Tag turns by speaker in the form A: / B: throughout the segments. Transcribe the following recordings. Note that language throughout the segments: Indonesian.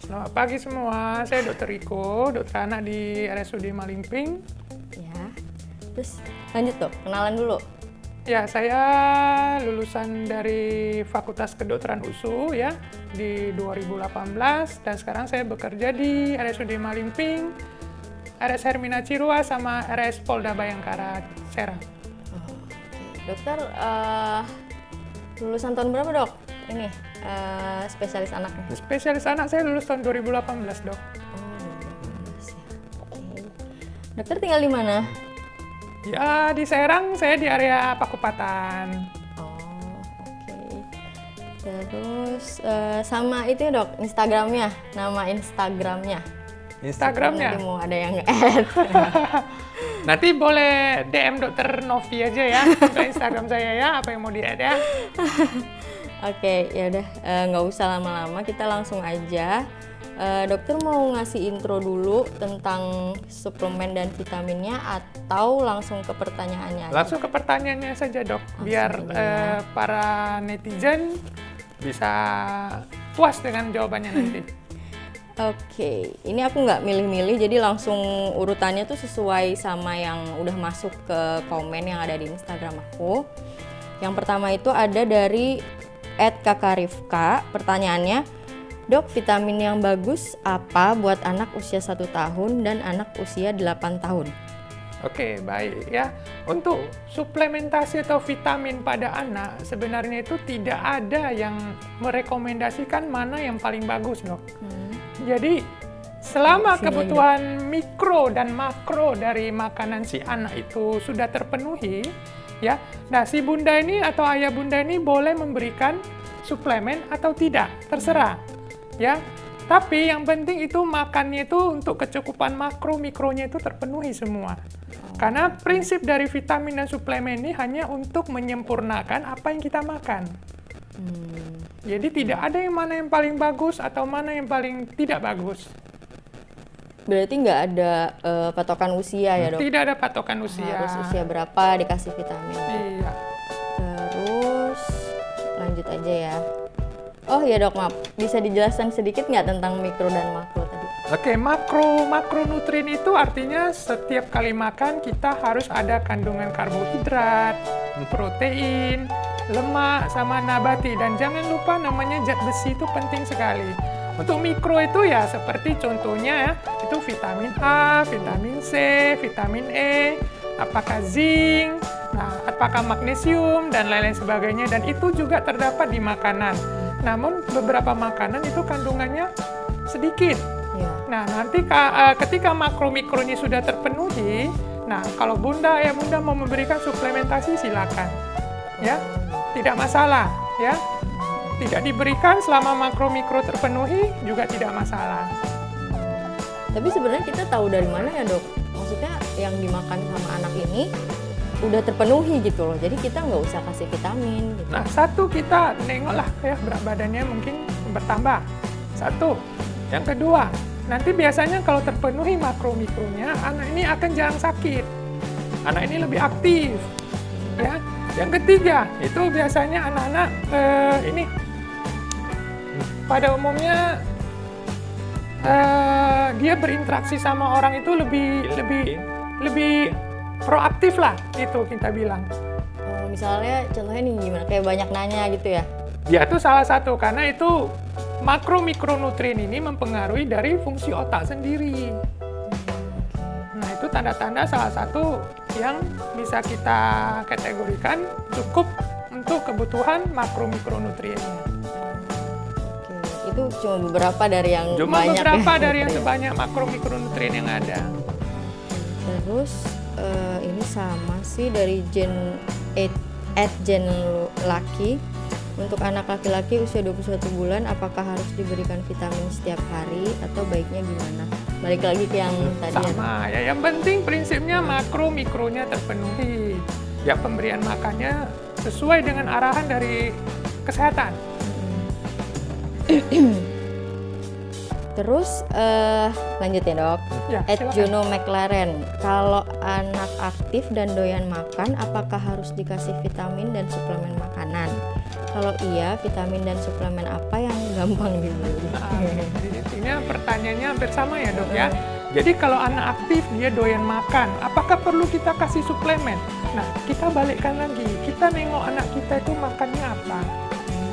A: Selamat pagi semua, saya Dr. Riko, dokter anak di RSUD Malingping.
B: Ya, terus lanjut dok, kenalan dulu.
A: Ya, saya lulusan dari Fakultas Kedokteran USU ya di 2018 dan sekarang saya bekerja di RSUD Malingping, RS Hermina Cirua sama RS Polda Bayangkara Serang.
B: Dokter, lulusan tahun berapa dok? Ini spesialis anaknya.
A: Spesialis anak saya lulus tahun 2018 dok.
B: Oh, 2018 ya. Oke. Dokter tinggal di mana?
A: Ya di Serang, saya di area Pakupatan.
B: Oh, oke. Terus sama itu ya dok, Instagramnya, nama Instagramnya.
A: Instagramnya?
B: Nanti mau ada yang nge-add.
A: Nanti boleh DM Dokter Novi aja ya untuk Instagram saya ya, apa yang mau di-add ya.
B: Oke, ya udah nggak usah lama-lama, kita langsung aja. Dokter mau ngasih intro dulu tentang suplemen dan vitaminnya atau langsung ke pertanyaannya?
A: Langsung ke pertanyaannya saja dok, biar para netizen bisa puas dengan jawabannya nanti.
B: Oke, ini aku nggak milih-milih, jadi langsung urutannya tuh sesuai sama yang udah masuk ke komen yang ada di Instagram aku. Yang pertama itu ada dari @kakarifka, pertanyaannya, dok, vitamin yang bagus apa buat anak usia 1 tahun dan anak usia 8 tahun?
A: Oke, baik ya. Untuk suplementasi atau vitamin pada anak, sebenarnya itu tidak ada yang merekomendasikan mana yang paling bagus dok. Jadi selama kebutuhan mikro dan makro dari makanan si anak itu sudah terpenuhi, ya, nah si bunda ini atau ayah bunda ini boleh memberikan suplemen atau tidak, terserah, ya. Tapi yang penting itu makannya itu untuk kecukupan makro mikronya itu terpenuhi semua. Karena prinsip dari vitamin dan suplemen ini hanya untuk menyempurnakan apa yang kita makan. Jadi tidak ada yang mana yang paling bagus atau mana yang paling tidak bagus.
B: Berarti nggak ada patokan usia ya dok?
A: Tidak ada patokan usia.
B: Harus usia berapa dikasih vitamin?
A: Iya.
B: Terus lanjut aja ya. Oh ya dok, maaf, bisa dijelaskan sedikit nggak tentang mikro dan makro tadi?
A: Oke, makronutrien itu artinya setiap kali makan kita harus ada kandungan karbohidrat, protein, lemak, sama nabati. Dan jangan lupa namanya zat besi itu penting sekali. Untuk mikro itu ya seperti contohnya ya, itu vitamin A, vitamin C, vitamin E, apakah zinc, nah, apakah magnesium, dan lain-lain sebagainya. Dan itu juga terdapat di makanan. Namun beberapa makanan itu kandungannya sedikit.
B: Ya.
A: Nah, nanti ketika makro-mikronya sudah terpenuhi, nah kalau bunda mau memberikan suplementasi silakan. Ya, tidak masalah, ya. Tidak diberikan selama makro-mikro terpenuhi juga tidak masalah.
B: Tapi sebenarnya kita tahu dari mana ya dok? Maksudnya yang dimakan sama anak ini udah terpenuhi gitu loh. Jadi kita nggak usah kasih vitamin. Gitu.
A: Nah, satu kita nengoklah ya berat badannya mungkin bertambah. Satu. Yang kedua, nanti biasanya kalau terpenuhi makro-mikronya, anak ini akan jarang sakit. Anak ini lebih aktif. Ya. Yang ketiga, itu biasanya anak-anak ini pada umumnya dia berinteraksi sama orang itu lebih proaktif lah, itu kita bilang.
B: Misalnya contohnya nih gimana? Kayak banyak nanya gitu ya?
A: Ya itu salah satu, karena itu makro-mikronutrien ini mempengaruhi dari fungsi otak sendiri. Nah itu tanda-tanda salah satu yang bisa kita kategorikan cukup untuk kebutuhan makro-mikronutriennya.
B: Oke, itu cuma beberapa dari yang
A: Cuma
B: banyak
A: beberapa
B: ya?
A: dari yang sebanyak makro-mikronutrien yang ada.
B: Terus ini sama sih dari Gen Laki. Untuk anak laki-laki usia 21 bulan, apakah harus diberikan vitamin setiap hari atau baiknya gimana? Balik lagi ke yang tadi.
A: Sama, ya yang penting prinsipnya makro-mikronya terpenuhi. Ya pemberian makannya sesuai dengan arahan dari kesehatan.
B: Terus lanjut ya dok.
A: Ya,
B: Juno McLaren, kalau anak aktif dan doyan makan, apakah harus dikasih vitamin dan suplemen makanan? Kalau iya, vitamin dan suplemen apa yang gampang dibeli.
A: Jadi ini pertanyaannya hampir sama ya dok ya. Jadi kalau anak aktif dia doyan makan, apakah perlu kita kasih suplemen? Nah kita balikkan lagi, kita nengok anak kita itu makannya apa.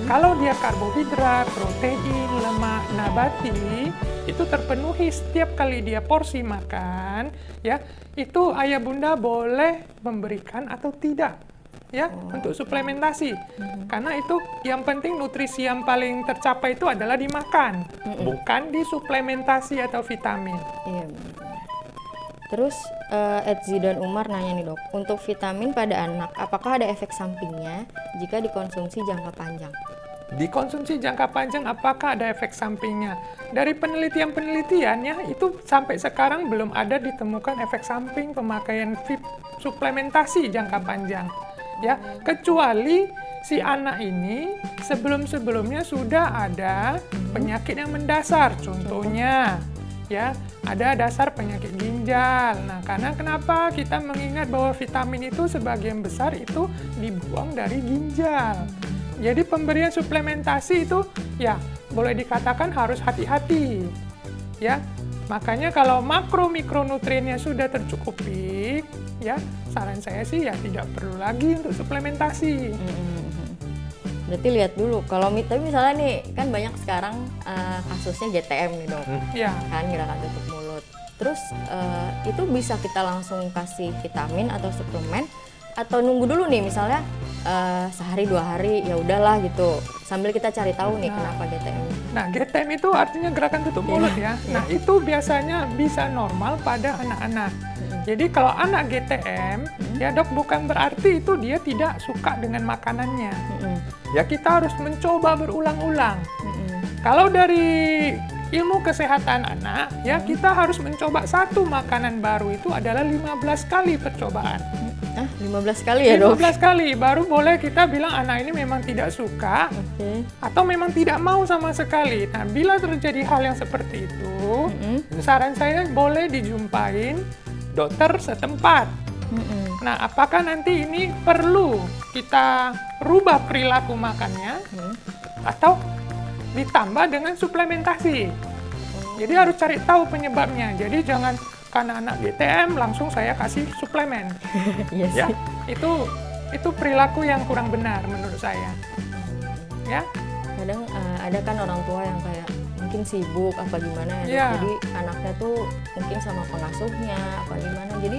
A: Kalau dia karbohidrat, protein, lemak nabati itu terpenuhi setiap kali dia porsi makan, ya itu ayah bunda boleh memberikan atau tidak. Ya, untuk suplementasi. Karena itu yang penting nutrisi yang paling tercapai itu adalah dimakan, bukan disuplementasi atau vitamin.
B: Iya benar. Terus Zidan Umar nanya nih dok, untuk vitamin pada anak, apakah ada efek sampingnya jika dikonsumsi jangka panjang?
A: Dikonsumsi jangka panjang apakah ada efek sampingnya? Dari penelitian-penelitiannya itu sampai sekarang belum ada ditemukan efek samping pemakaian suplementasi jangka panjang. Ya, kecuali si anak ini sebelum-sebelumnya sudah ada penyakit yang mendasar, contohnya ya ada dasar penyakit ginjal. Nah, karena kenapa kita mengingat bahwa vitamin itu sebagian besar itu dibuang dari ginjal. Jadi pemberian suplementasi itu ya boleh dikatakan harus hati-hati. Ya, makanya kalau makro mikronutriennya sudah tercukupi, ya saran saya sih ya tidak perlu lagi untuk suplementasi.
B: Berarti lihat dulu, kalau tapi misalnya nih kan banyak sekarang kasusnya GTM nih dok, kan gerakan tutup mulut. Terus itu bisa kita langsung kasih vitamin atau suplemen atau nunggu dulu nih misalnya sehari 2 hari ya udahlah gitu sambil kita cari tahu nih kenapa GTM.
A: Nah GTM itu artinya gerakan tutup mulut ya. Nah itu biasanya bisa normal pada anak-anak. Jadi kalau anak GTM ya dok bukan berarti itu dia tidak suka dengan makanannya. Ya kita harus mencoba berulang-ulang. Kalau dari ilmu kesehatan anak ya kita harus mencoba satu makanan baru itu adalah 15 kali percobaan.
B: 15 kali ya dok?
A: 15 kali, baru boleh kita bilang anak ini memang tidak suka atau memang tidak mau sama sekali. Nah, bila terjadi hal yang seperti itu, saran saya boleh dijumpain dokter setempat. Nah, apakah nanti ini perlu kita rubah perilaku makannya atau ditambah dengan suplementasi? Jadi harus cari tahu penyebabnya. Jadi jangan karena anak GTM langsung saya kasih suplemen.
B: Yes.
A: Ya, itu perilaku yang kurang benar menurut saya. Ya.
B: Kadang ada kan orang tua yang kayak mungkin sibuk apa gimana ya. Jadi anaknya tuh mungkin sama pengasuhnya apa gimana. Jadi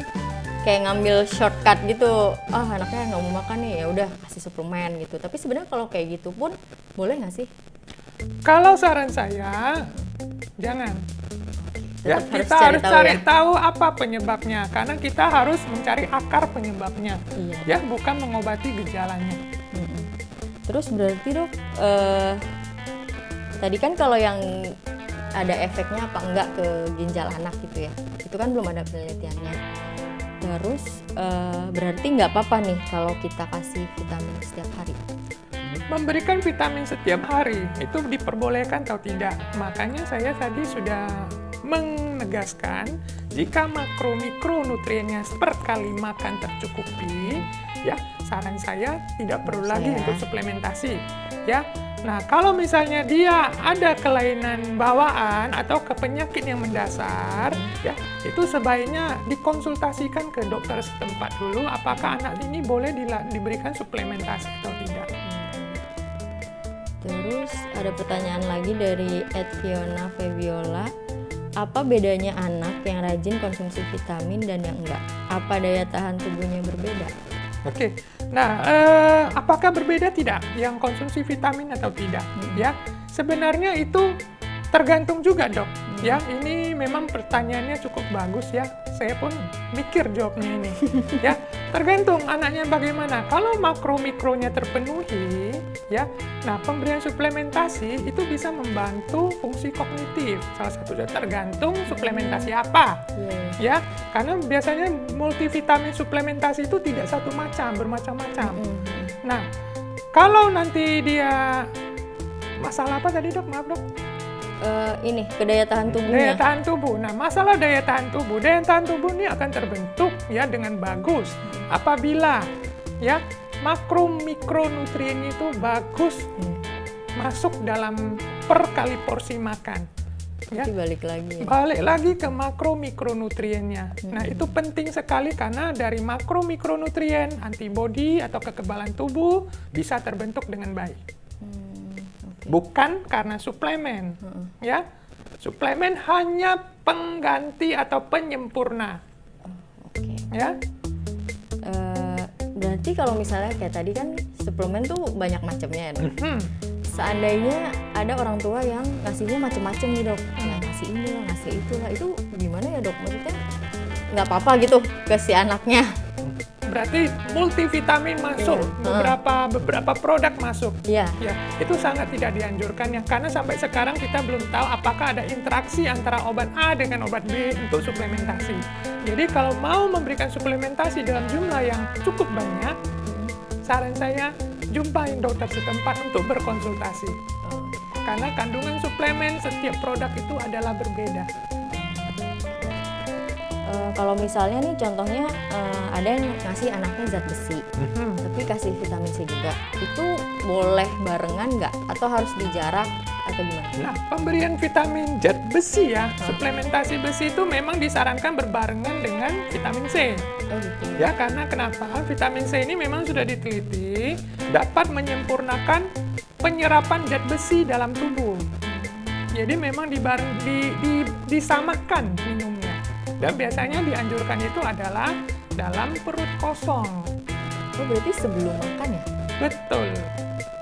B: kayak ngambil shortcut gitu. Anaknya nggak mau makan nih, ya udah kasih suplemen gitu. Tapi sebenarnya kalau kayak gitu pun boleh nggak sih?
A: Kalau saran saya jangan. Ya, kita harus cari tahu apa penyebabnya, karena kita harus mencari akar penyebabnya, ya bukan mengobati gejalanya.
B: Terus berarti dok, tadi kan kalau yang ada efeknya apa enggak ke ginjal anak gitu ya, itu kan belum ada penelitiannya. Terus berarti nggak apa-apa nih kalau kita kasih vitamin setiap hari?
A: Memberikan vitamin setiap hari itu diperbolehkan atau tidak? Makanya saya tadi sudah menegaskan jika makro mikronutriennya per kali makan tercukupi, ya saran saya tidak perlu lagi untuk suplementasi, ya. Nah kalau misalnya dia ada kelainan bawaan atau ke penyakit yang mendasar, ya itu sebaiknya dikonsultasikan ke dokter setempat dulu apakah anak ini boleh diberikan suplementasi atau tidak.
B: Terus ada pertanyaan lagi dari @Fiona Febiola. Apa bedanya anak yang rajin konsumsi vitamin dan yang enggak? Apa daya tahan tubuhnya berbeda?
A: Oke, nah apakah berbeda tidak yang konsumsi vitamin atau tidak? Ya, sebenarnya itu tergantung juga dok. Ya, ini memang pertanyaannya cukup bagus ya. Saya pun mikir jawabnya ini. Ya, tergantung anaknya bagaimana. Kalau makro mikronya terpenuhi, ya, nah pemberian suplementasi itu bisa membantu fungsi kognitif. Salah satunya tergantung suplementasi apa, ya, karena biasanya multivitamin suplementasi itu tidak satu macam, bermacam-macam. Nah, kalau nanti dia masalah apa tadi dok? Maaf dok.
B: Ini kedaya tahan tubuhnya.
A: Daya tahan tubuh. Nah, masalah daya tahan tubuh ini akan terbentuk ya dengan bagus apabila ya makro mikronutrien itu bagus masuk dalam per kali porsi makan. Ya.
B: Jadi balik lagi ya.
A: Balik lagi ke makro mikronutriennya. Nah, itu penting sekali karena dari makro mikronutrien, antibodi atau kekebalan tubuh bisa terbentuk dengan baik. Bukan karena suplemen. Ya. Suplemen hanya pengganti atau penyempurna.
B: Oke.
A: Ya.
B: Berarti kalau misalnya kayak tadi kan suplemen tuh banyak macamnya ya, Dok. Seandainya ada orang tua yang ngasihnya macem-macem nih, Dok, ya ngasih ini lah, ngasih itu lah, itu gimana ya, Dok? Maksudnya nggak apa-apa gitu ke si anaknya?
A: Berarti multivitamin masuk, beberapa produk masuk.
B: Iya.
A: Ya, itu sangat tidak dianjurkan ya, karena sampai sekarang kita belum tahu apakah ada interaksi antara obat A dengan obat B untuk suplementasi. Jadi kalau mau memberikan suplementasi dalam jumlah yang cukup banyak, saran saya jumpain dokter setempat untuk berkonsultasi. Karena kandungan suplemen setiap produk itu adalah berbeda.
B: Kalau misalnya nih contohnya ada yang ngasih anaknya zat besi, tapi kasih vitamin C juga, itu boleh barengan nggak? Atau harus dijarak atau gimana?
A: Nah, pemberian vitamin zat besi ya, suplementasi besi itu memang disarankan berbarengan dengan vitamin C.
B: Oh gitu.
A: Ya, karena kenapa? Vitamin C ini memang sudah diteliti dapat menyempurnakan penyerapan zat besi dalam tubuh. Jadi memang disamakan minumnya. Dan biasanya dianjurkan itu adalah dalam perut kosong.
B: Oh berarti sebelum makan ya?
A: Betul.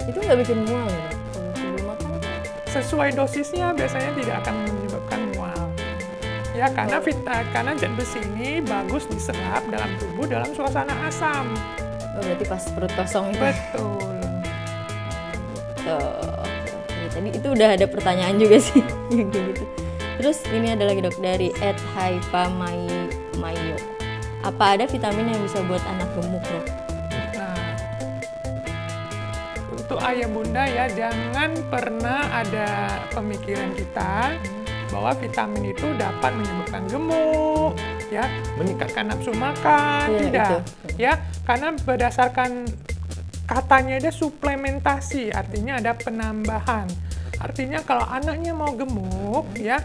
B: Itu nggak bikin mual ya? Kalau sebelum makan?
A: Sesuai dosisnya biasanya tidak akan menyebabkan mual. Ya, karena zat besi ini bagus diserap dalam tubuh dalam suasana asam.
B: Oh berarti pas perut kosong itu?
A: Betul.
B: Oke, tadi itu udah ada pertanyaan juga sih yang kayak gitu. Terus ini ada lagi, Dok, dari @haipamayo. Apa ada vitamin yang bisa buat anak gemuk, Dok?
A: Nah, untuk ayah bunda ya, jangan pernah ada pemikiran kita bahwa vitamin itu dapat menyebabkan gemuk, ya, meningkatkan nafsu makan, tidak. Ya, karena berdasarkan katanya ada suplementasi, artinya ada penambahan. Artinya kalau anaknya mau gemuk, ya,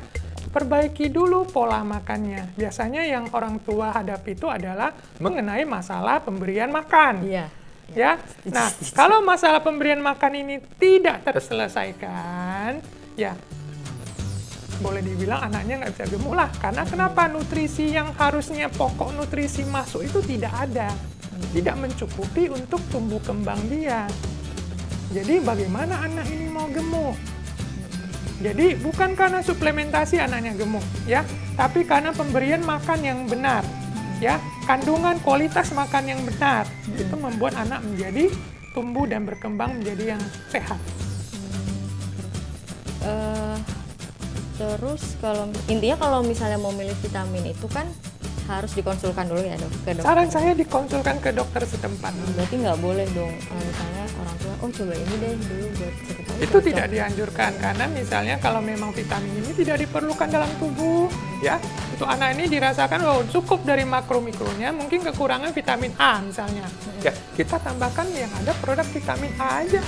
A: perbaiki dulu pola makannya. Biasanya yang orang tua hadapi itu adalah mengenai masalah pemberian makan.
B: Iya.
A: Ya. Nah, kalau masalah pemberian makan ini tidak terselesaikan, ya boleh dibilang anaknya nggak bisa gemuk lah. Karena kenapa? Nutrisi yang harusnya pokok nutrisi masuk itu tidak ada. Tidak mencukupi untuk tumbuh kembang dia. Jadi bagaimana anak ini mau gemuk? Jadi bukan karena suplementasi anaknya gemuk, ya, tapi karena pemberian makan yang benar, ya, kandungan kualitas makan yang benar, itu membuat anak menjadi tumbuh dan berkembang menjadi yang sehat.
B: Terus kalau misalnya mau milih vitamin itu kan harus dikonsulkan dulu ya, Dok, ke dokter.
A: Saran saya dikonsulkan ke dokter setempat.
B: Berarti nggak boleh dong misalnya orang tua, oh coba ini deh dulu buat siapa tahu
A: Itu
B: cocok.
A: tidak dianjurkan karena misalnya kalau memang vitamin ini tidak diperlukan dalam tubuh, ya, untuk anak ini dirasakan cukup dari makro-mikronya, mungkin kekurangan vitamin A misalnya. Ya, kita tambahkan yang ada produk vitamin A aja.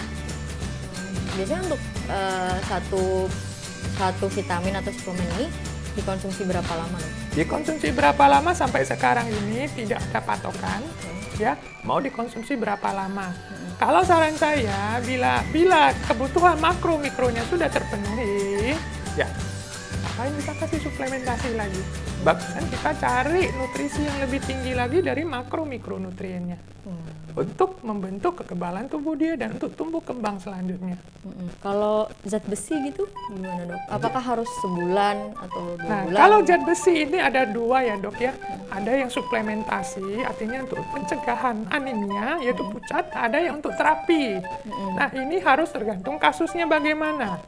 B: Biasanya untuk satu vitamin atau suplemen ini dikonsumsi berapa lama, Dok?
A: Dikonsumsi berapa lama sampai sekarang ini tidak ada patokan, ya, mau dikonsumsi berapa lama. Kalau saran saya, bila kebutuhan makro mikronya sudah terpenuhi, ya, ngapain kita kasih suplementasi lagi? Bagusan kita cari nutrisi yang lebih tinggi lagi dari makro mikronutriennya untuk membentuk kekebalan tubuh dia dan untuk tumbuh kembang selanjutnya.
B: Kalau zat besi gitu gimana, Dok? Apakah harus sebulan atau 2
A: Nah,
B: bulan?
A: kalau zat besi ini ada 2 ya, Dok, ya. Ada yang suplementasi, artinya untuk pencegahan anemia, yaitu pucat. Ada yang untuk terapi. Nah, ini harus tergantung kasusnya bagaimana.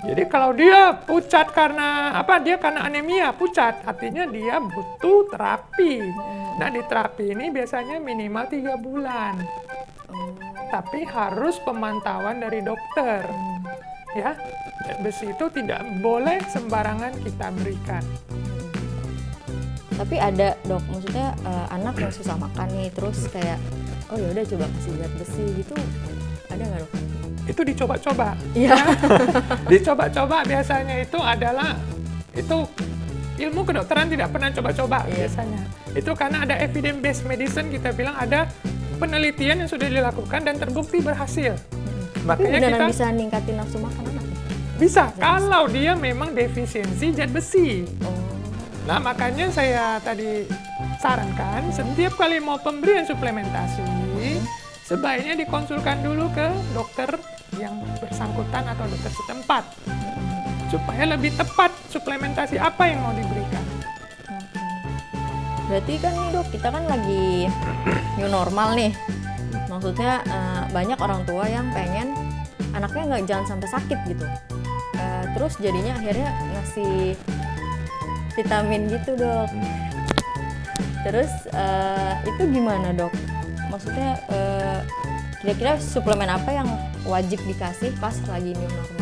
A: Jadi kalau dia pucat karena dia karena anemia, pucat, artinya dia butuh terapi. Nah, di terapi ini biasanya minimal 3 bulan. Tapi harus pemantauan dari dokter. Ya, zat besi itu tidak boleh sembarangan kita berikan.
B: Tapi ada, Dok, maksudnya anak yang susah makan nih, terus kayak oh ya udah coba kasih zat besi gitu, ada nggak, Dok?
A: itu dicoba-coba.
B: Iya.
A: Dicoba-coba biasanya itu adalah ilmu kedokteran tidak pernah coba-coba biasanya. Itu karena ada evidence based medicine, kita bilang ada penelitian yang sudah dilakukan dan terbukti berhasil.
B: Makanya kita bisa ningkatin nafsu makan anak.
A: Bisa kalau dia memang defisiensi zat besi. Nah, makanya saya tadi sarankan setiap kali mau pemberian suplementasi sebaiknya dikonsulkan dulu ke dokter yang bersangkutan atau dokter setempat supaya lebih tepat suplementasi apa yang mau diberikan.
B: Berarti kan nih dok, kita kan lagi new normal nih. Maksudnya banyak orang tua yang pengen anaknya jangan sampai sakit gitu. Terus jadinya akhirnya ngasih vitamin gitu dok. Terus itu gimana dok? Maksudnya kira-kira suplemen apa yang wajib dikasih pas lagi new normal?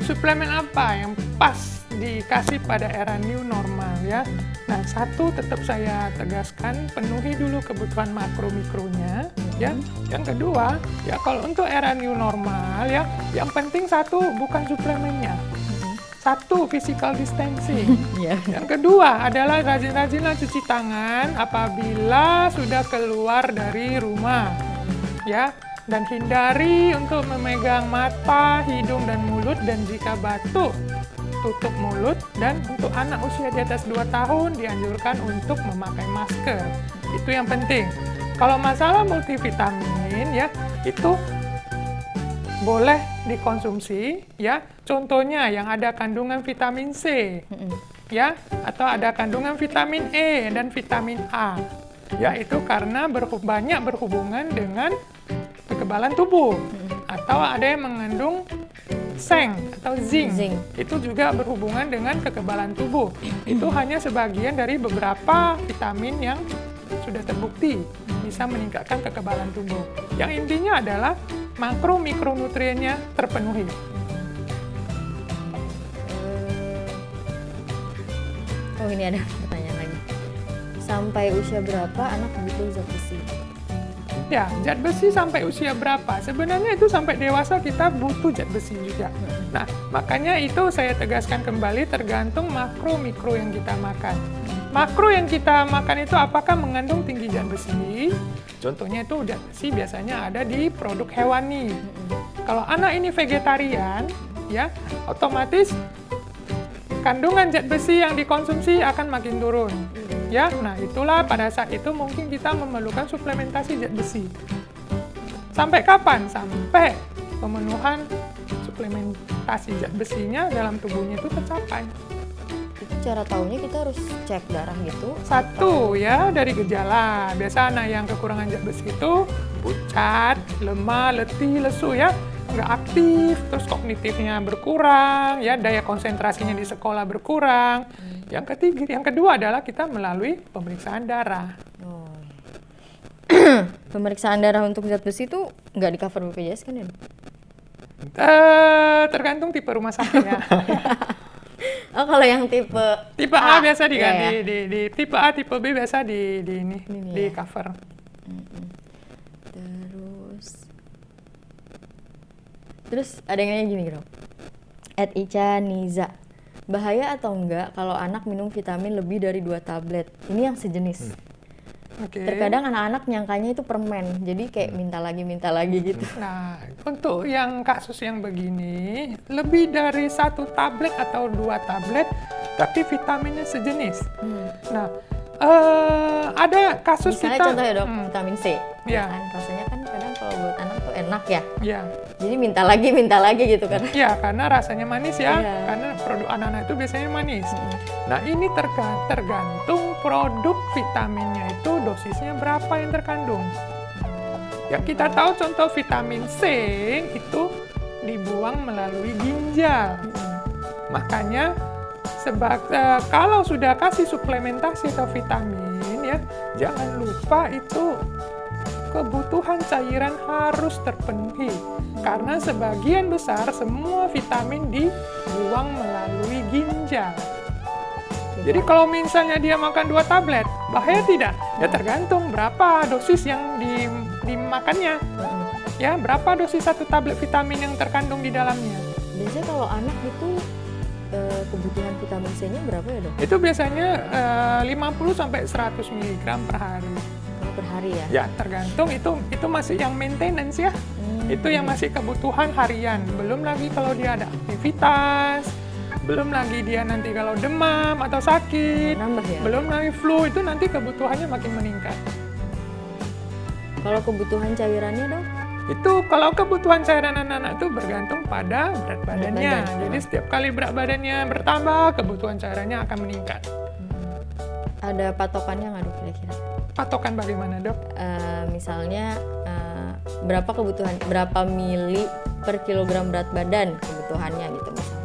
A: Suplemen apa yang pas dikasih pada era new normal ya? Nah, satu tetap saya tegaskan penuhi dulu kebutuhan makro mikronya ya. Yang kedua ya kalau untuk era new normal ya, yang penting satu bukan suplemennya. Satu, physical distancing. Yang kedua adalah rajin-rajinlah cuci tangan apabila sudah keluar dari rumah ya. Dan hindari untuk memegang mata, hidung, dan mulut, dan jika batuk, tutup mulut, dan untuk anak usia di atas 2 tahun dianjurkan untuk memakai masker. Itu yang penting. Kalau masalah multivitamin ya, itu boleh dikonsumsi ya. Contohnya yang ada kandungan vitamin C ya, atau ada kandungan vitamin E dan vitamin A. Ya, itu karena banyak berhubungan dengan kekebalan tubuh, atau ada yang mengandung seng atau zinc. Itu juga berhubungan dengan kekebalan tubuh. Itu hanya sebagian dari beberapa vitamin yang sudah terbukti bisa meningkatkan kekebalan tubuh. Yang intinya adalah makro mikronutriennya terpenuhi.
B: Oh, ini ada pertanyaan lagi. Sampai usia berapa anak butuh zat besi?
A: Ya, zat besi sampai usia berapa? Sebenarnya itu sampai dewasa kita butuh zat besi juga. Nah, makanya itu saya tegaskan kembali tergantung makro mikro yang kita makan. Makro yang kita makan itu apakah mengandung tinggi zat besi? Contohnya itu zat besi biasanya ada di produk hewani. Kalau anak ini vegetarian, ya, otomatis kandungan zat besi yang dikonsumsi akan makin turun. Ya, nah itulah pada saat itu mungkin kita memerlukan suplementasi zat besi. Sampai kapan? Sampai pemenuhan suplementasi zat besinya dalam tubuhnya itu tercapai.
B: Itu cara tahunya kita harus cek darah gitu?
A: Satu ya, dari gejala. Biasa anak yang kekurangan zat besi itu pucat, lemah, letih, lesu ya. Nggak aktif, terus kognitifnya berkurang, ya daya konsentrasinya di sekolah berkurang. Yang kedua adalah kita melalui pemeriksaan darah.
B: Pemeriksaan darah untuk zat besi itu nggak di cover BPJS kan ya?
A: Tergantung tipe rumah sakitnya.
B: Oh, kalau yang tipe
A: A biasa diganti, di tipe A, tipe B biasa di cover.
B: Terus ada yang nanya gini dok, @Ica Niza, bahaya atau enggak kalau anak minum vitamin lebih dari 2 tablet? Ini yang sejenis. Terkadang anak-anak nyangkanya itu permen, jadi kayak minta lagi gitu.
A: Nah, untuk yang kasus yang begini, lebih dari 1 tablet atau 2 tablet, tapi vitaminnya sejenis. Nah, ada kasus
B: misalnya
A: kita...
B: contohnya dok, vitamin C.
A: Ya.
B: Kan, rasanya kan kadang kalau buat anak tuh enak ya.
A: Ya.
B: Jadi minta lagi gitu kan.
A: Ya, karena rasanya manis ya. Karena produk anak-anak itu biasanya manis. Nah, ini tergantung produk vitaminnya itu dosisnya berapa yang terkandung. Yang kita tahu contoh vitamin C itu dibuang melalui ginjal. Makanya kalau sudah kasih suplementasi atau vitamin ya, jangan lupa itu kebutuhan cairan harus terpenuhi. Karena sebagian besar semua vitamin dibuang melalui ginjal. Jadi kalau misalnya dia makan 2 tablet, bahaya tidak? Ya tergantung berapa dosis yang dimakannya. ya berapa dosis satu tablet vitamin yang terkandung di dalamnya.
B: Biasanya kalau anak itu kebutuhan vitamin C-nya berapa ya dok?
A: Itu biasanya 50 sampai 100 mg per hari.
B: Per hari ya?
A: Ya, tergantung itu masih yang maintenance ya. Itu yang masih kebutuhan harian. Belum lagi kalau dia ada aktivitas, belum lagi dia nanti kalau demam atau sakit,
B: Nambah ya?
A: belum lagi flu, itu nanti kebutuhannya makin meningkat.
B: Kalau kebutuhan cairannya dok?
A: Itu kalau kebutuhan cairan anak-anak itu bergantung pada berat badannya.
B: badan.
A: Jadi setiap kali berat badannya bertambah, kebutuhan cairannya akan meningkat.
B: Ada patokannya nggak dok kira-kira?
A: Patokan bagaimana dok?
B: Misalnya berapa mili per kilogram berat badan kebutuhannya gitu misalnya.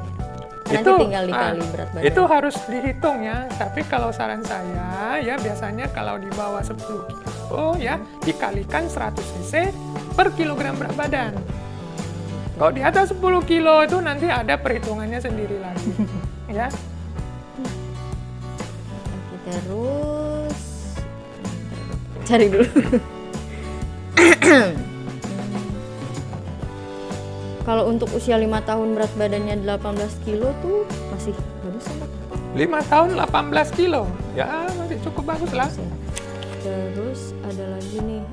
B: Nanti tinggal dikali berat badan.
A: Itu harus dihitung ya. Tapi kalau saran saya ya biasanya kalau di bawah 10 kilo ya dikalikan 100 cc per kilogram berat badan. Kalau di atas 10 kilo itu nanti ada perhitungannya sendiri lagi. Ya.
B: Oke, terus cari dulu. Kalau untuk usia 5 tahun berat badannya 18 kilo tuh masih bagus ya, Pak?
A: 5 tahun 18 kilo. Ya, masih cukup bagus lah.
B: Terus ada lagi nih,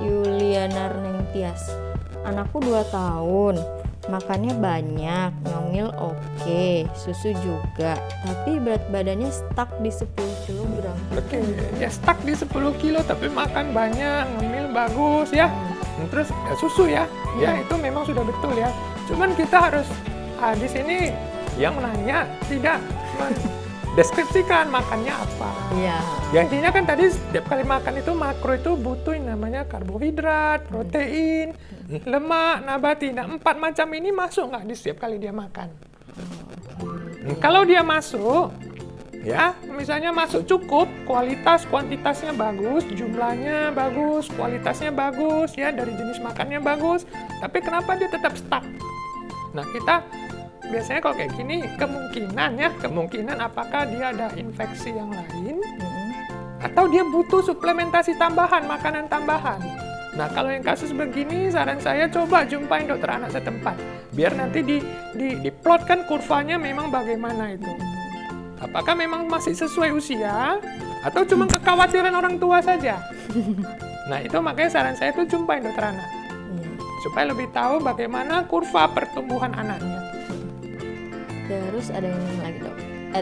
B: Yulianar Nengtias. Anakku 2 tahun, makannya banyak, nyomil oke, susu juga, tapi berat badannya stuck di 10 kg.
A: Oke, ya stuck di 10 kilo tapi makan banyak, ngemil bagus ya. Terus ya, susu ya, ya itu memang sudah betul ya. Cuman kita harus di sini yang nanya tidak deskripsikan makannya apa.
B: Iya.
A: Ya intinya kan tadi setiap kali makan itu makro itu butuh yang namanya karbohidrat, protein, lemak, nabati. Nah 4 macam ini masuk nggak di setiap kali dia makan? Kalau dia masuk, ya misalnya masuk cukup, kualitas kuantitasnya bagus, jumlahnya bagus, kualitasnya bagus, ya dari jenis makannya bagus. Tapi kenapa dia tetap stuck? Nah kita biasanya kalau kayak gini kemungkinan apakah dia ada infeksi yang lain atau dia butuh suplementasi tambahan, makanan tambahan. Nah kalau yang kasus begini saran saya coba jumpain dokter anak setempat biar nanti diplotkan kurvanya memang bagaimana itu. Apakah memang masih sesuai usia atau cuma kekhawatiran orang tua saja? Nah itu makanya saran saya itu jumpain dokter anak supaya lebih tahu bagaimana kurva pertumbuhan anaknya.
B: Terus ada yang lagi dok,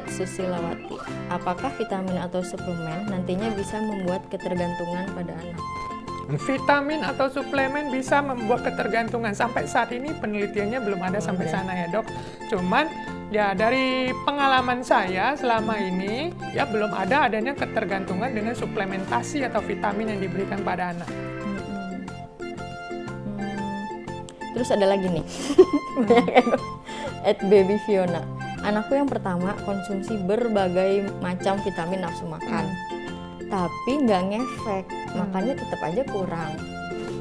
B: @susilawati. Apakah vitamin atau suplemen nantinya bisa membuat ketergantungan pada anak?
A: Vitamin atau suplemen bisa membuat ketergantungan. Sampai saat ini penelitiannya belum ada sampai sana ya dok. Cuman ya dari pengalaman saya selama ini ya belum adanya ketergantungan dengan suplementasi atau vitamin yang diberikan pada anak.
B: Terus ada lagi nih, @babyfiona. Anakku yang pertama konsumsi berbagai macam vitamin nafsu makan, tapi nggak ngefek, makannya tetap aja kurang.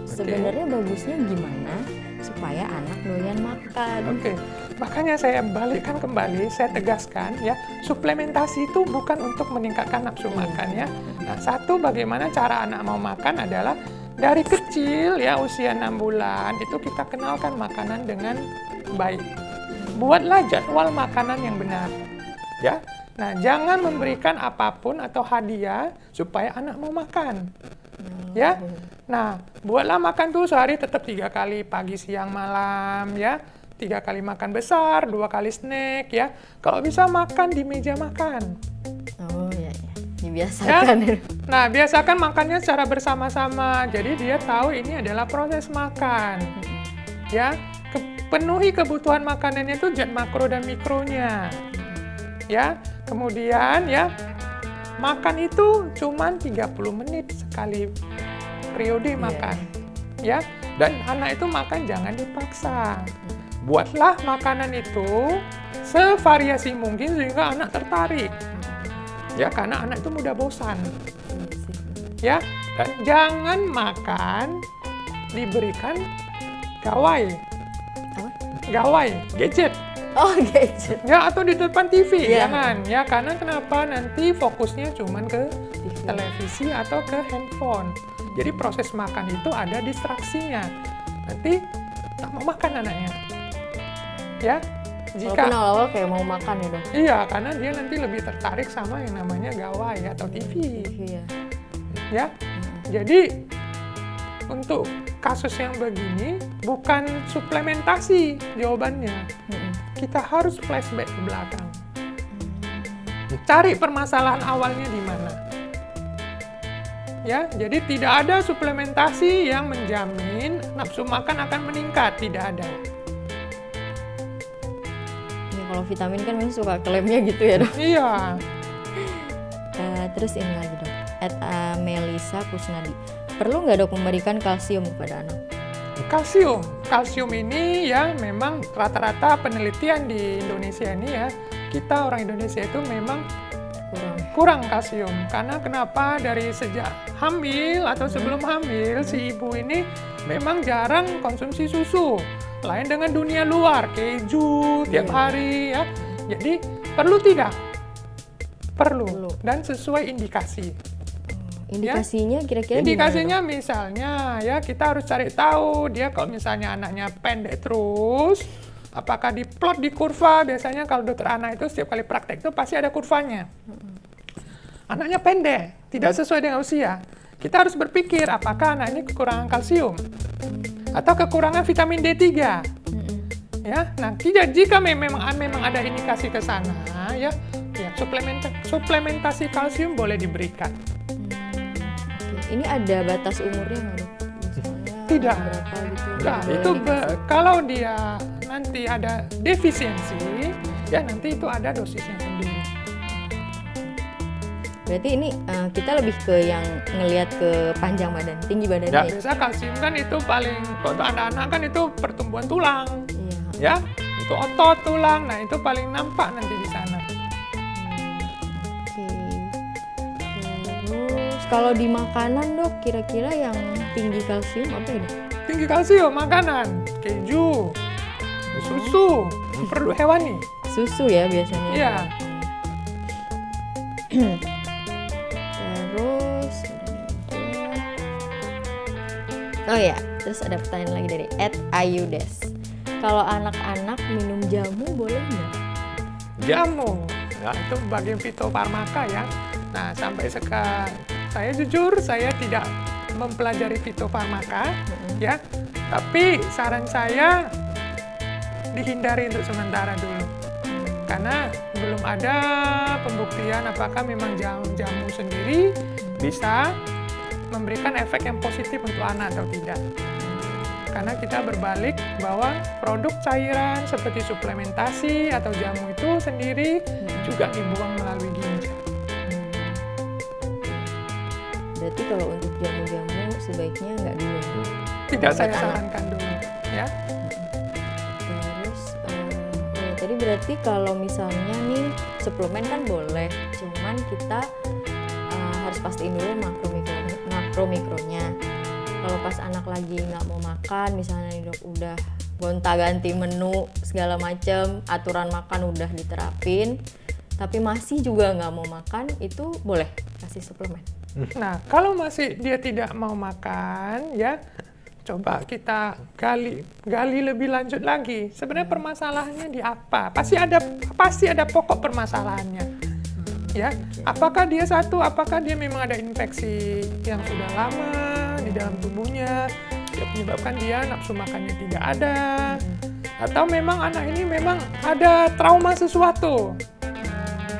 B: Sebenarnya bagusnya gimana supaya anak doyan makan?
A: Oke, makanya saya balikkan kembali, saya tegaskan ya, suplementasi itu bukan untuk meningkatkan nafsu makan ya. Nah, satu bagaimana cara anak mau makan adalah dari kecil ya usia 6 bulan itu kita kenalkan makanan dengan baik. Buatlah jadwal makanan yang benar. Ya. Nah, jangan memberikan apapun atau hadiah supaya anak mau makan. Ya. Nah, buatlah makan tuh sehari tetap 3 kali pagi, siang, malam ya. 3 kali makan besar, 2 kali snack ya. Kalau bisa makan di meja makan.
B: Oh iya, dibiasakan.
A: Ya? Nah, biasakan makannya secara bersama-sama. Jadi dia tahu ini adalah proses makan. Ya, penuhi kebutuhan makanannya itu zat makro dan mikronya. Ya, kemudian ya makan itu cuman 30 menit sekali periode makan. Ya, dan anak itu makan jangan dipaksa. Buatlah makanan itu sevariasi mungkin sehingga anak tertarik. Ya, karena anak itu mudah bosan. Ya, dan jangan makan diberikan gawai. Gawai, gadget.
B: Oh, gadget.
A: Ya, atau di depan TV,
B: Yeah.
A: jangan. Ya, karena kenapa? Nanti fokusnya cuman ke televisi atau ke handphone. Jadi proses makan itu ada distraksinya. Nanti tak mau makan anaknya. Ya,
B: Walaupun awal-awal kayak mau makan ya dok.
A: iya, karena dia nanti lebih tertarik sama yang namanya gawai atau TV.
B: Iya.
A: Ya, jadi untuk kasus yang begini bukan suplementasi jawabannya. Kita harus flashback ke belakang. Cari permasalahan awalnya di mana. Ya, jadi tidak ada suplementasi yang menjamin nafsu makan akan meningkat, tidak ada.
B: Ya, kalau vitamin kan memang suka klaimnya gitu ya dok.
A: Iya.
B: Terus ini lagi dok, Melisa Kusnadi. Perlu nggak dok memberikan kalsium kepada anak?
A: Kalsium ini ya memang rata-rata penelitian di Indonesia ini ya, kita orang Indonesia itu memang kurang kalsium. Karena kenapa? Dari sejak hamil atau sebelum hamil, si ibu ini memang jarang konsumsi susu. Lain dengan dunia luar, keju tiap hari ya. Jadi perlu tidak? Perlu. Dan sesuai indikasi.
B: Indikasinya kira-kira
A: Indikasinya misalnya ya kita harus cari tahu dia kalau misalnya anaknya pendek terus, apakah diplot di kurva. Biasanya kalau dokter anak itu setiap kali praktek itu pasti ada kurvanya. Anaknya pendek, tidak sesuai dengan usia. Kita harus berpikir apakah anak ini kekurangan kalsium atau kekurangan vitamin D3. Ya, nah jika memang ada indikasi ke sana ya suplementasi kalsium boleh diberikan.
B: Ini ada batas umurnya nggak dok? Misalnya
A: Tidak.
B: berapa gitu?
A: Nah, itu kalau dia nanti ada defisiensi, ya nanti itu ada dosisnya sendiri.
B: Berarti ini kita lebih ke yang ngelihat ke panjang badan, tinggi badannya.
A: Ya, biasa kalsium kan itu paling, untuk anak-anak kan itu pertumbuhan tulang.
B: Iya.
A: Ya, untuk otot tulang, nah itu paling nampak nanti di sana.
B: Oke. Terus kalau di makanan dok, kira-kira yang tinggi kalsium apa ya dok?
A: Tinggi kalsium makanan, keju, susu, perlu hewani.
B: Susu ya biasanya.
A: Iya.
B: Terus oh ya, terus ada pertanyaan lagi dari @ayudes. Kalau anak-anak minum jamu boleh nggak?
A: Jamu, ya, itu bagian fitofarmaka ya. Nah, sampai sekarang saya jujur saya tidak mempelajari fitofarmaka ya, tapi saran saya dihindari untuk sementara dulu. Karena belum ada pembuktian apakah memang jamu sendiri bisa memberikan efek yang positif untuk anak atau tidak. Karena kita berbalik bahwa produk cairan seperti suplementasi atau jamu itu sendiri juga dibuang melalui ginjal.
B: Berarti kalau untuk jamu-jamu sebaiknya nggak dulu.
A: Tidak saya sarankan dulu, ya.
B: Terus, tadi berarti kalau misalnya nih suplemen kan boleh, cuman kita harus pastiin dulu makro-mikronya. Kalau pas anak lagi nggak mau makan, misalnya nih dok udah gonta-ganti menu segala macam, aturan makan udah diterapin, tapi masih juga nggak mau makan, itu boleh kasih suplemen.
A: Nah, kalau masih dia tidak mau makan, ya coba kita gali lebih lanjut lagi. Sebenarnya permasalahannya di apa? Pasti ada pokok permasalahannya. Ya, apakah dia memang ada infeksi yang sudah lama di dalam tubuhnya yang menyebabkan dia nafsu makannya tidak ada, atau memang anak ini memang ada trauma sesuatu.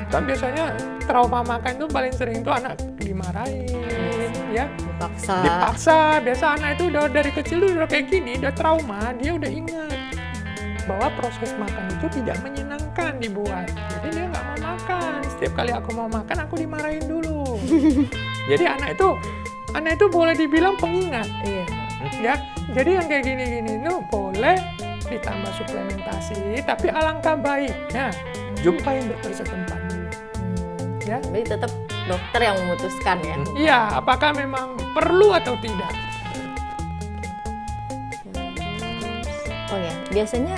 A: Kan biasanya trauma makan itu paling sering itu anak dimarahin, ya, dipaksa. Biasa anak itu udah dari kecil udah kayak gini, udah trauma, dia udah ingat bahwa proses makan itu tidak menyenangkan dibuat. Jadi dia nggak mau makan. Setiap kali aku mau makan, aku dimarahin dulu. Jadi anak itu boleh dibilang pengingat.
B: Iya.
A: Ya, jadi yang kayak gini-gini itu boleh ditambah suplementasi, tapi alangkah baiknya jumpain dokter setempat dulu. Ya,
B: Jadi tetap dokter yang memutuskan ya.
A: iya, apakah memang perlu atau tidak?
B: Oh ya, biasanya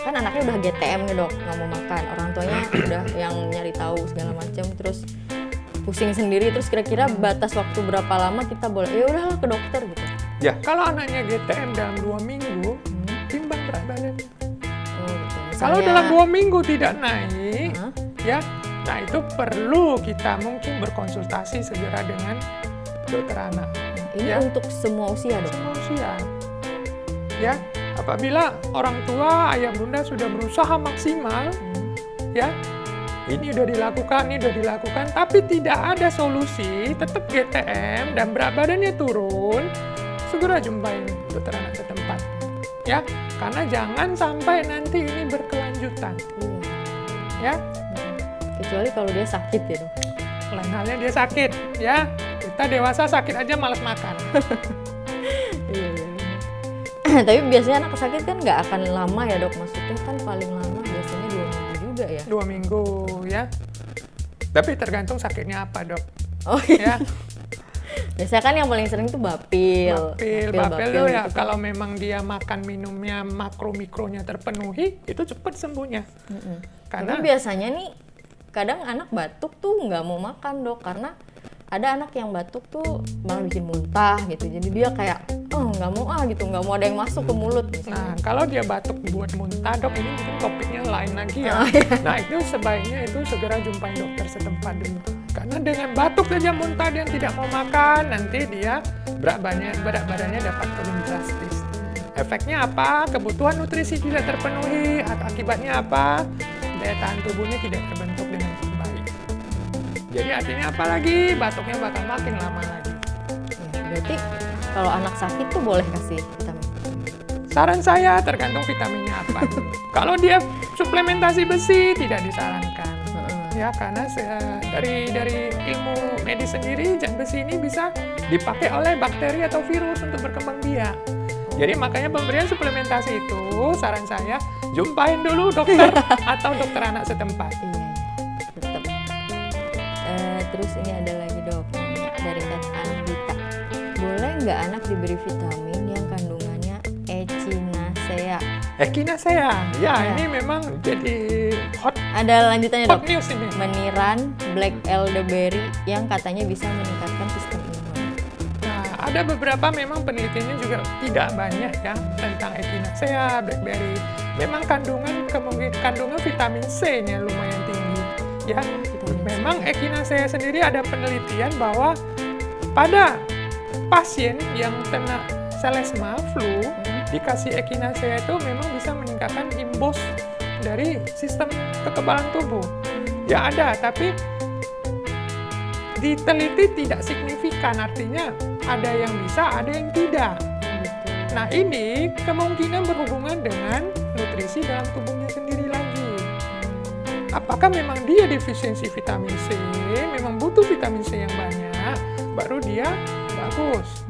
B: kan anaknya udah GTM nih dok, nggak mau makan, orang tuanya udah yang nyari tahu segala macam, terus pusing sendiri, terus kira-kira batas waktu berapa lama kita boleh, ya udahlah ke dokter gitu.
A: Ya, kalau anaknya GTM dalam 2 minggu, timbang berat badannya.
B: Oh, gitu.
A: Kalau dalam 2 minggu tidak naik,
B: Hah?
A: ya, nah itu perlu kita mungkin berkonsultasi segera dengan dokter anak.
B: Ini
A: Ya.
B: untuk semua usia dok?
A: Semua usia. Ya, apabila orang tua, ayah bunda sudah berusaha maksimal, ya, ini udah dilakukan, tapi tidak ada solusi, tetap GTM dan berat badannya turun, segera jumpain dokter anak setempat. Ya, karena jangan sampai nanti ini berkelanjutan.
B: Iya.
A: Ya,
B: Kecuali kalau dia sakit ya dok?
A: lain halnya dia sakit. Ya, kita dewasa sakit aja malas makan.
B: Iya. Tapi biasanya anak sakit kan nggak akan lama ya dok, maksudnya kan paling lama biasanya 2 minggu juga ya?
A: 2 minggu, ya. Tapi tergantung sakitnya apa, dok.
B: Oh iya.
A: Ya.
B: Biasanya kan yang paling sering tuh bapil.
A: Bapil tuh ya
B: gitu kan.
A: kalau memang dia makan minumnya makro-mikronya terpenuhi, itu cepat sembuhnya. Karena
B: Tapi biasanya nih kadang anak batuk tuh nggak mau makan dok, karena ada anak yang batuk tuh malah bikin muntah gitu. Jadi dia kayak nggak mau gitu, nggak mau ada yang masuk ke mulut misalnya.
A: nah, kalau dia batuk buat muntah, dok, ini mungkin topiknya lain lagi ya.
B: Oh, iya.
A: Nah, itu sebaiknya itu segera jumpai dokter setempat dulu. Karena dengan batuk saja muntah dia tidak mau makan, nanti dia berat badannya dapat turun drastis. Efeknya apa? Kebutuhan nutrisi tidak terpenuhi, atau akibatnya apa? Daya tahan tubuhnya tidak terbentuk dengan baik. Jadi artinya apa lagi? Batuknya bakal makin lama lagi.
B: Ya, berarti kalau anak sakit tuh boleh kasih vitamin.
A: Saran saya tergantung vitaminnya apa. Kalau dia suplementasi besi tidak disarankan. Ya, karena dari ilmu medis sendiri, zat besi ini bisa dipakai oleh bakteri atau virus untuk berkembang biak. Jadi makanya pemberian suplementasi itu saran saya jumpain dulu dokter atau dokter anak setempat.
B: Iya, tetap. Terus ini ada lagi dok, dari Kat Anggita. Boleh nggak anak diberi vitamin yang kandungannya echinacea?
A: Echinacea, ya ini memang jadi hot
B: Ada lanjutannya dok.
A: news ini.
B: Meniran black elderberry yang katanya bisa meningkatkan sistem imun.
A: Nah, ada beberapa memang penelitiannya juga tidak banyak ya tentang echinacea, blackberry. Memang kandungan vitamin C-nya lumayan tinggi. Ya, memang echinacea sendiri ada penelitian bahwa pada pasien yang kena selesma, flu, dikasih echinacea itu memang bisa meningkatkan imbus dari sistem kekebalan tubuh. Ya ada, tapi diteliti tidak signifikan, artinya ada yang bisa, ada yang tidak. Nah ini kemungkinan berhubungan dengan nutrisi dalam tubuhnya sendiri lagi. Apakah memang dia defisiensi vitamin C, memang butuh vitamin C yang banyak, baru dia bagus.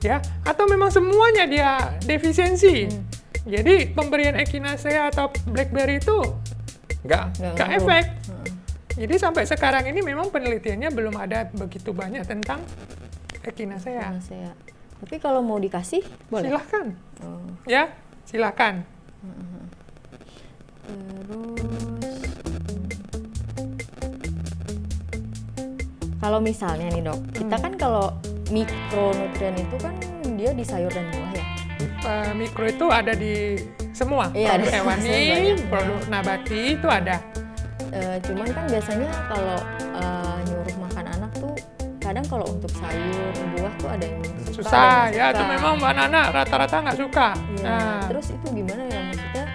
A: Ya, atau memang semuanya dia defisiensi. Jadi pemberian echinacea atau blackberry itu nggak efek. Jadi sampai sekarang ini memang penelitiannya belum ada begitu banyak tentang echinacea.
B: Tapi kalau mau dikasih boleh.
A: Silahkan. Ya, silahkan.
B: Terus kalau misalnya nih dok, kita kan kalau mikronutrien itu kan dia di sayur dan buah ya.
A: Mikro itu ada di semua,
B: Iya,
A: produk
B: ada
A: hewani,
B: banyak.
A: produk nabati itu ada.
B: Cuman kan biasanya kalau nyuruh makan anak tuh kadang kalau untuk sayur buah tuh ada yang suka, ada
A: Susah
B: yang
A: ya,
B: nggak
A: itu
B: suka.
A: memang Mbak Nana rata-rata nggak suka.
B: Iya.
A: Nah,
B: Terus itu gimana ya maksudnya?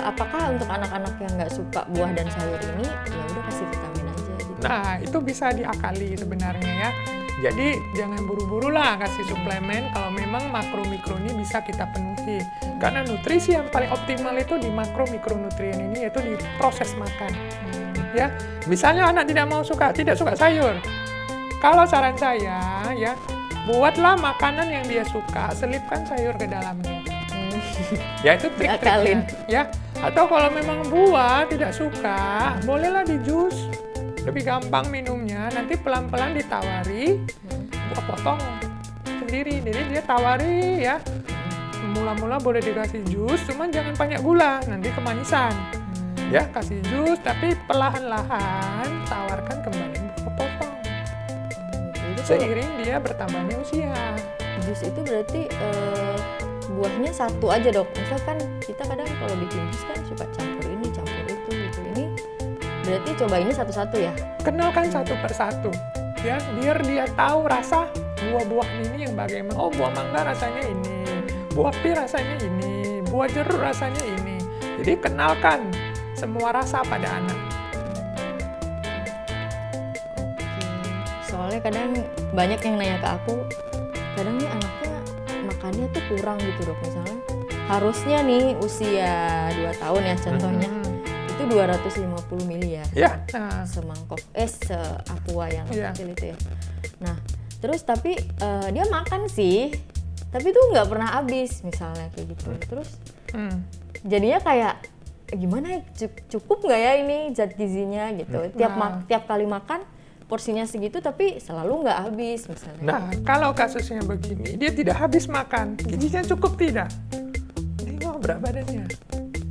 B: Apakah untuk anak-anak yang nggak suka buah dan sayur ini ya udah kasih vitamin aja gitu?
A: nah, itu bisa diakali sebenarnya ya. Jadi jangan buru-buru lah kasih suplemen kalau memang makro-mikro ini bisa kita penuhi. Karena nutrisi yang paling optimal itu di makro-mikronutrien ini yaitu di proses makan. Ya, misalnya anak tidak suka sayur. Kalau saran saya ya, buatlah makanan yang dia suka, selipkan sayur ke dalamnya. Ya itu trik-triknya. Ya, atau kalau memang buah tidak suka, bolehlah di jus. Lebih gampang minumnya, nanti pelan-pelan ditawari buah potong sendiri. Jadi dia tawari ya, mula-mula boleh dikasih jus, cuman jangan banyak gula, nanti kemanisan. Ya, kasih jus, tapi perlahan-lahan tawarkan kembali buah potong. seiring dia bertambahnya usia.
B: Jus itu berarti buahnya satu aja dok. Misalkan kita kadang kalau bikin jus kan suka campur ini, campur itu gitu. Ini berarti coba ini satu-satu ya?
A: Kenalkan satu persatu, ya, biar dia tahu rasa buah-buah ini yang bagaimana. Oh, buah mangga rasanya ini, buah pir rasanya ini, buah jeruk rasanya ini. Jadi kenalkan semua rasa pada anak.
B: Soalnya kadang banyak yang nanya ke aku, kadang nih anaknya makannya tuh kurang gitu dok. Misalnya harusnya nih usia 2 tahun ya contohnya, itu 250 mili ya, semangkok, seaqua yang kecil itu ya. Nah, terus tapi dia makan sih, tapi tuh nggak pernah habis misalnya kayak gitu. Terus jadinya kayak gimana ya, cukup nggak ya ini zat gizinya gitu. Tiap kali makan porsinya segitu tapi selalu nggak habis misalnya.
A: Nah, kalau kasusnya begini, dia tidak habis makan, gizinya cukup tidak? Tengok berat badannya.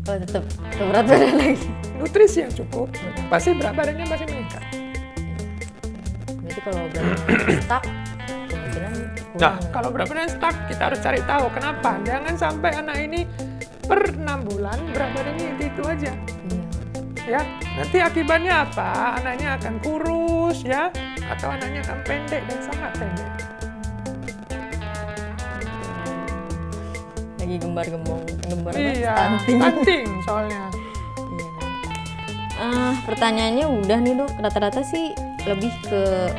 B: Oh, tetap berat badan lagi.
A: Nutrisi yang cukup, pasti berat badannya masih meningkat.
B: Berarti kalau berat badan stuck, kemungkinan kurang.
A: Nah, kalau berat badan stuck, kita harus cari tahu kenapa. Jangan sampai anak ini per 6 bulan berat badannya itu aja. Ya, nanti akibatnya apa? Anaknya akan kurus ya, atau anaknya akan pendek dan sangat pendek.
B: Lagi gembar-gembor
A: stunting soalnya.
B: Pertanyaannya udah nih dok, rata-rata sih lebih ke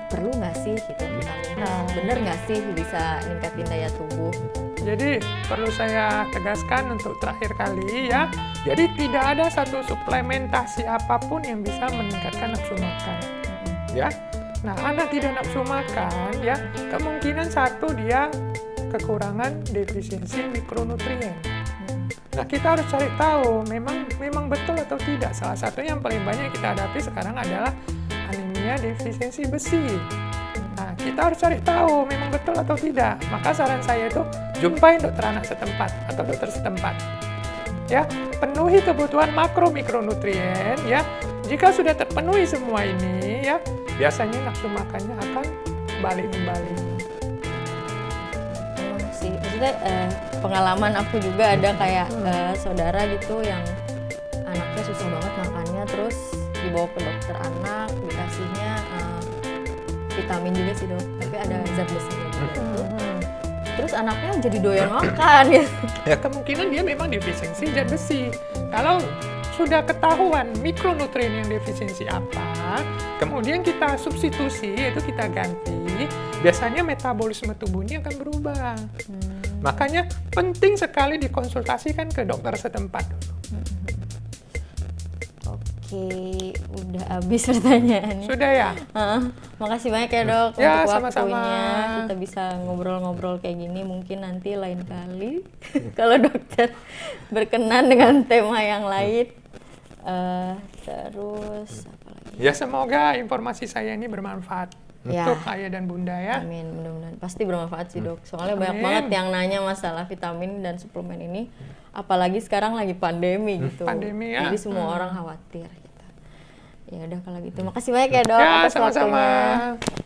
B: perlu nggak sih gitu vitamin? Bener nggak sih bisa ningkatin daya tubuh?
A: Jadi perlu saya tegaskan untuk terakhir kali ya. Jadi tidak ada satu suplementasi apapun yang bisa meningkatkan nafsu makan. Ya. Nah, anak tidak nafsu makan ya, kemungkinan satu dia kekurangan defisiensi mikronutrien. Nah, kita harus cari tahu memang betul atau tidak. Salah satu yang paling banyak kita hadapi sekarang adalah anemia defisiensi besi. Nah, kita harus cari tahu memang betul atau tidak. Maka saran saya itu jumpain dokter anak setempat atau dokter setempat. Ya, penuhi kebutuhan makro mikronutrien ya. Jika sudah terpenuhi semua ini ya, biasanya nafsu makannya akan balik kembali.
B: Sih, maksudnya pengalaman aku juga ada kayak saudara gitu yang anaknya susah banget makannya, terus dibawa ke dokter anak, dikasihnya vitamin juga sih dok, tapi ada zat besinya juga. Terus anaknya jadi doyan makan gitu.
A: Ya, kemungkinan dia memang defisiensi zat besi. Kalau sudah ketahuan mikronutrien yang defisiensi apa, kemudian kita substitusi, yaitu kita ganti, biasanya metabolisme tubuhnya akan berubah. Makanya penting sekali dikonsultasikan ke dokter setempat.
B: Oke, udah habis pertanyaannya.
A: Sudah ya?
B: Makasih banyak ya dok
A: Ya,
B: untuk
A: sama-sama.
B: waktunya. Kita bisa ngobrol-ngobrol kayak gini mungkin nanti lain kali. Kalau dokter berkenan dengan tema yang lain. Terus apa lagi?
A: Ya, semoga informasi saya ini bermanfaat untuk ayah dan bunda ya.
B: Amin, mudah-mudahan pasti bermanfaat sih dok. Soalnya banyak banget yang nanya masalah vitamin dan suplemen ini. Apalagi sekarang lagi pandemi gitu.
A: Pandemi ya.
B: Jadi semua orang khawatir gitu. Ya udah kalau gitu. Makasih banyak ya dok
A: Ya,
B: atas
A: sama-sama.
B: waktunya.